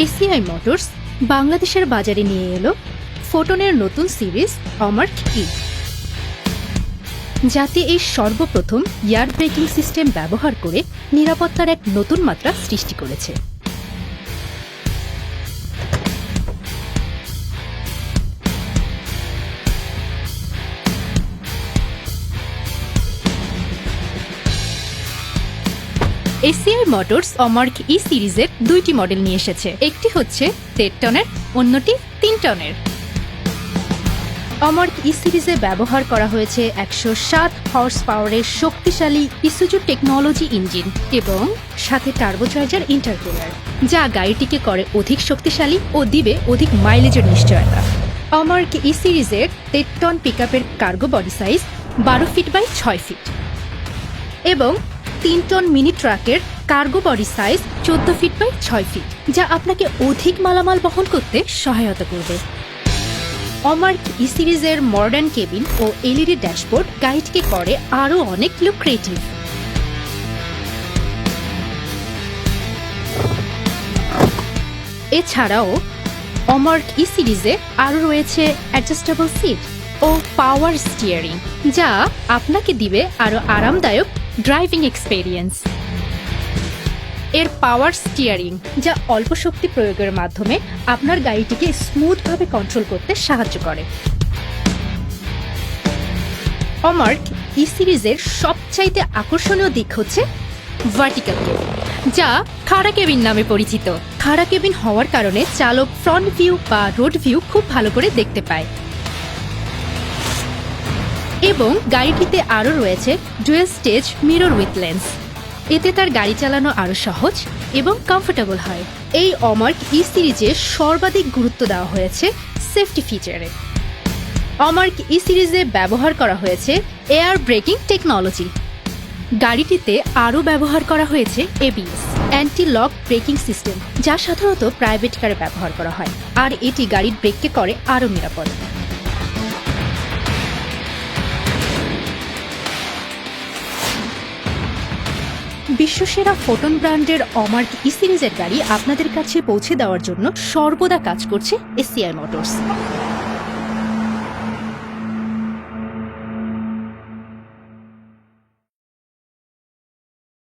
ACI motors বাংলাদেশের বাজারে নিয়ে এলো ফোটনের নতুন সিরিজ অমার্ক ই, যাতে এই সর্বপ্রথম এয়ার ব্রেকিং সিস্টেম ব্যবহার করে নিরাপত্তার এক নতুন মাত্রা সৃষ্টি করেছে। এসিআই মোটরস অমার্ক ই সিরিজের দুইটি মডেল নিয়ে এসেছে, একটি হচ্ছে ১৩ টনের, অন্যটি ৩ টনের। অমার্ক ই সিরিজে ব্যবহার করা হয়েছে ১০৭ হর্স পাওয়ারের শক্তিশালী ইসুজু টেকনোলজি ইঞ্জিন এবং সাথে টার্বোচার্জার ইন্টারকুলার, যা গাড়িটিকে করে অধিক শক্তিশালী ও দিবে অধিক মাইলেজের নিশ্চয়তা। অমার্ক ই সিরিজের ১৩ টন পিকআপের cargo body size ১২ feet by ৬ feet এবং ৩ টন মিনি ট্রাকের cargo body size ১৪ feet by ৬ feet, যা আপনাকে অধিক মালামাল বহন করতে সহায়তা করবে। অমার্ক ই সিরিজের মডার্ন কেবিন ও এলইডি ড্যাশবোর্ড গাড়িটিকে করে আরও অনেক লুক্রেটিভ। এছাড়াও অমার্ক ই সিরিজে আরও রয়েছে অ্যাডজাস্টেবল সিট ও পাওয়ার স্টিয়ারিং, যা আপনাকে দিবে আরও আরামদায়ক ড্রাইভিং এক্সপেরিয়েন্স। এর পাওয়ার স্টিয়ারিং, যা অল্প শক্তি প্রয়োগের মাধ্যমে আপনার গাড়িটিকে স্মুথভাবে কন্ট্রোল করতে সাহায্য করে। অমার্ক ই সিরিজের সবচাইতে আকর্ষণীয় দিক হচ্ছে ভার্টিক্যাল কেবিন, যা খাড়া কেবিন নামে পরিচিত। খাড়া কেবিন হওয়ার কারণে চালক ফ্রন্ট ভিউ বা রোড ভিউ খুব ভালো করে দেখতে পায়। এবং গাড়িটিতে আরও রয়েছে dual stage mirror with lens, এতে তার গাড়ি চালানো আরও সহজ এবং কমফোর্টেবল হয়। এই অমার্ক ই সিরিজে সর্বাধিক গুরুত্ব দেওয়া হয়েছে সেফটি ফিচারে। অমার্ক ই সিরিজে ব্যবহার করা হয়েছে এয়ার ব্রেকিং টেকনোলজি। গাড়িটিতে আরও ব্যবহার করা হয়েছে ABS anti lock braking system, যা সাধারণত প্রাইভেট কারে ব্যবহার করা হয়, আর এটি গাড়ির ব্রেককে করে আরও নিরাপদ। বিশ্বসেরা ফোটন ব্র্যান্ডের অমার্ক ই সিরিজের গাড়ি আপনাদের কাছে পৌঁছে দেওয়ার জন্য সর্বদা কাজ করছে এসিআই মোটরস।